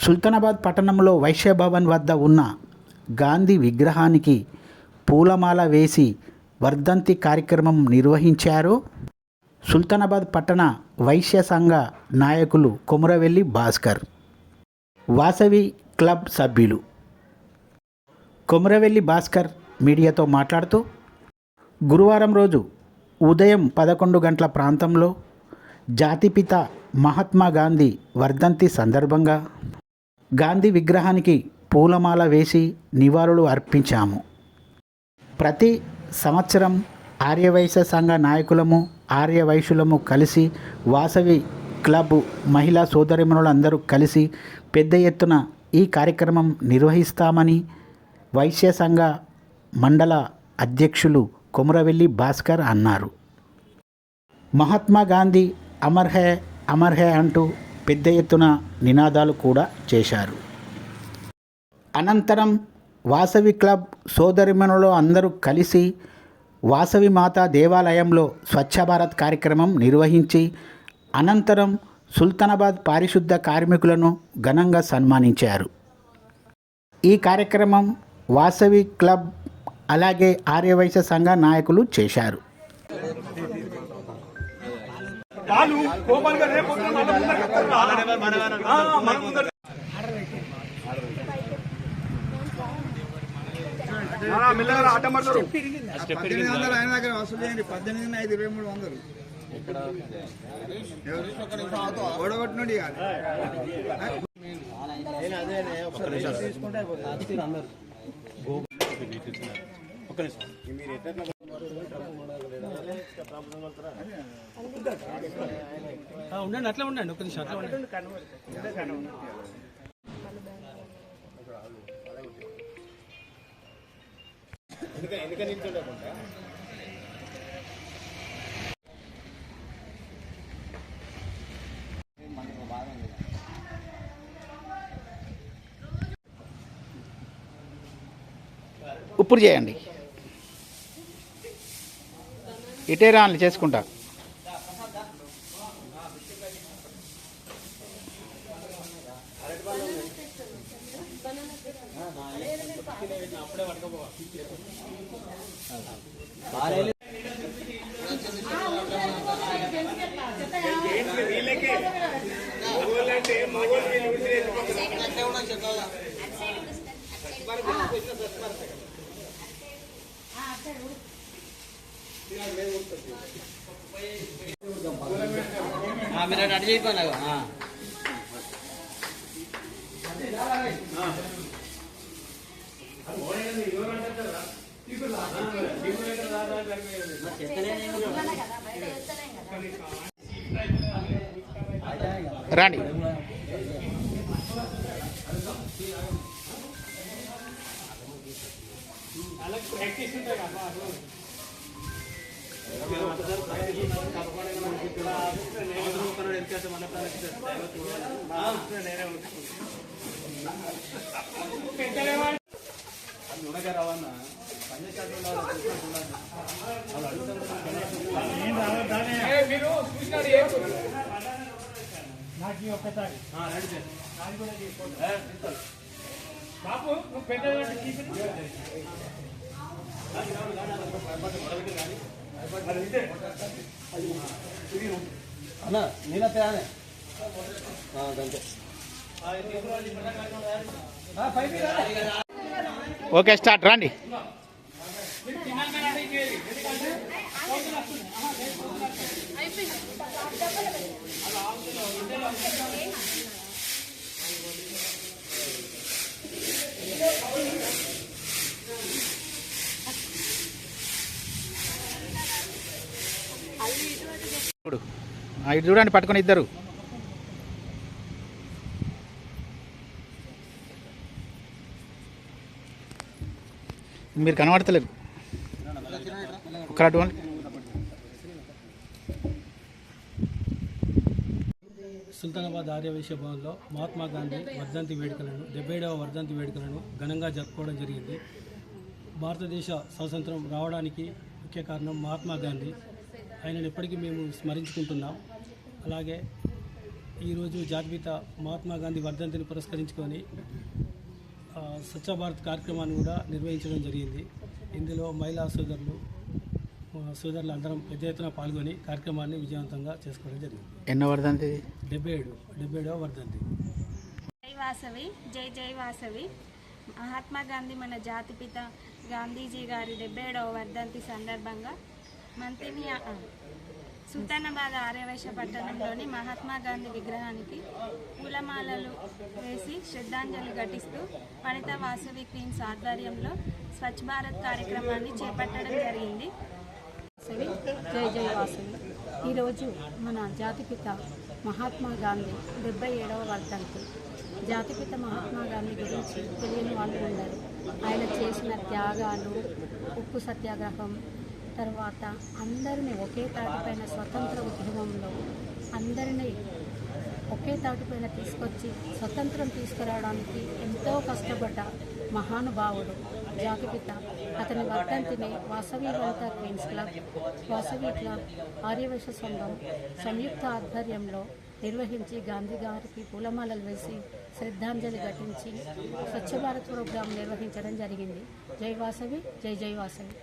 సుల్తానాబాద్ పట్టణంలో వైశ్య భవన్ వద్ద ఉన్న గాంధీ విగ్రహానికి పూలమాల వేసి వర్ధంతి కార్యక్రమం నిర్వహించారు. సుల్తానాబాద్ పట్టణ వైశ్య సంఘ నాయకులు కొమురవెల్లి భాస్కర్, వాసవి క్లబ్ సభ్యులు. కొమురవెల్లి భాస్కర్ మీడియాతో మాట్లాడుతూ, గురువారం రోజు ఉదయం 11 గంటల ప్రాంతంలో జాతిపిత మహాత్మా గాంధీ వర్ధంతి సందర్భంగా గాంధీ విగ్రహానికి పూలమాల వేసి నివాళులు అర్పించాము. ప్రతి సంవత్సరం ఆర్యవైశ్య సంఘ నాయకులము ఆర్యవైశ్యులము కలిసి వాసవి క్లబ్ మహిళా సోదరిమణులందరూ కలిసి పెద్ద ఎత్తున ఈ కార్యక్రమం నిర్వహిస్తామని వైశ్య సంఘ మండల అధ్యక్షులు కొమురవెల్లి భాస్కర్ అన్నారు. మహాత్మా గాంధీ అమర్ హై అంటూ పెద్ద ఎత్తున నినాదాలు కూడా చేశారు. అనంతరం వాసవి క్లబ్ సోదరిమణులు అందరూ కలిసి వాసవి మాత దేవాలయంలో స్వచ్ఛ భారత్ కార్యక్రమం నిర్వహించి అనంతరం సుల్తానాబాద్ పారిశుద్ధ కార్మికులను ఘనంగా సన్మానించారు. ఈ కార్యక్రమం వాసవి క్లబ్ అలాగే ఆర్యవైశ్య సంఘ నాయకులు చేశారు. ఉండండి, అట్లా ఉండండి, ఒక నిమిషం అట్లా ఉండండి. ఇప్పుడు చేయండి, ఇటే రాని చేసుకుంటా. మీరు అటు చేయకపోయినా రాండి. బాబు నువ్వు పెద్ద అన్న నీళ్ళ ఓకే, స్టార్ట్. రండి. ఇటు చూడండి, పట్టుకొని ఇద్దరు. మీరు కనబడతలేరు, ఒకటి సుల్తానాబాద్ ఆర్యవైశ్య భవన్లో మహాత్మా గాంధీ వర్ధంతి వేడుకలను 77వ వర్ధంతి వేడుకలను ఘనంగా జరుపుకోవడం జరిగింది. భారతదేశ స్వాతంత్రం రావడానికి ముఖ్య కారణం మహాత్మా గాంధీ. ఆయనను ఎప్పటికీ మేము స్మరించుకుంటున్నాం. అలాగే ఈరోజు జాతిపిత మహాత్మా గాంధీ వర్ధంతిని పురస్కరించుకొని స్వచ్ఛ భారత్ కార్యక్రమాన్ని కూడా నిర్వహించడం జరిగింది. ఇందులో మహిళా సోదరులు అందరం పెద్ద ఎత్తున పాల్గొని కార్యక్రమాన్ని విజయవంతంగా చేసుకోవడం జరిగింది. ఎన్నో వర్ధంతి? 77వ వర్ధంతి. జై వాసవి, జై జై వాసవి. మహాత్మా గాంధీ మన జాతిపిత గాంధీజీ గారి 77వ వర్ధంతి సందర్భంగా మంత్రిని సుల్తానాబాద్ ఆర్యవైశ్య పట్టణంలోని మహాత్మా గాంధీ విగ్రహానికి పూలమాలలు వేసి శ్రద్ధాంజలి ఘటిస్తూ వనితా వాసవి క్వీన్స్ ఆధ్వర్యంలో స్వచ్ఛ భారత్ కార్యక్రమాన్ని చేపట్టడం జరిగింది. జై జై వాసవి. ఈరోజు మన జాతిపిత మహాత్మా గాంధీ 77వ వర్ధంతి. జాతిపిత మహాత్మా గాంధీ గురించి తెలియని వాళ్ళు ఉండరు. ఆయన చేసిన త్యాగాలు, ఉప్పు సత్యాగ్రహం, తర్వాత అందరినీ ఒకే తాటిపైన స్వతంత్ర ఉద్యమంలో అందరినీ ఒకే తాటిపైన తీసుకొచ్చి స్వతంత్రం తీసుకురావడానికి ఎంతో కష్టపడ్డ మహానుభావుడు జాతిపిత. అతని వర్ధంతిని Vasavi Vanitha queens club, Vasavi club, Aryavaishya సంఘం సంయుక్త ఆధ్వర్యంలో నిర్వహించి గాంధీ గారికి పూలమాలలు వేసి శ్రద్ధాంజలి ఘటించి స్వచ్ఛ భారత్ ప్రోగ్రాం నిర్వహించడం జరిగింది. జై వాసవి, జై జై వాసవి.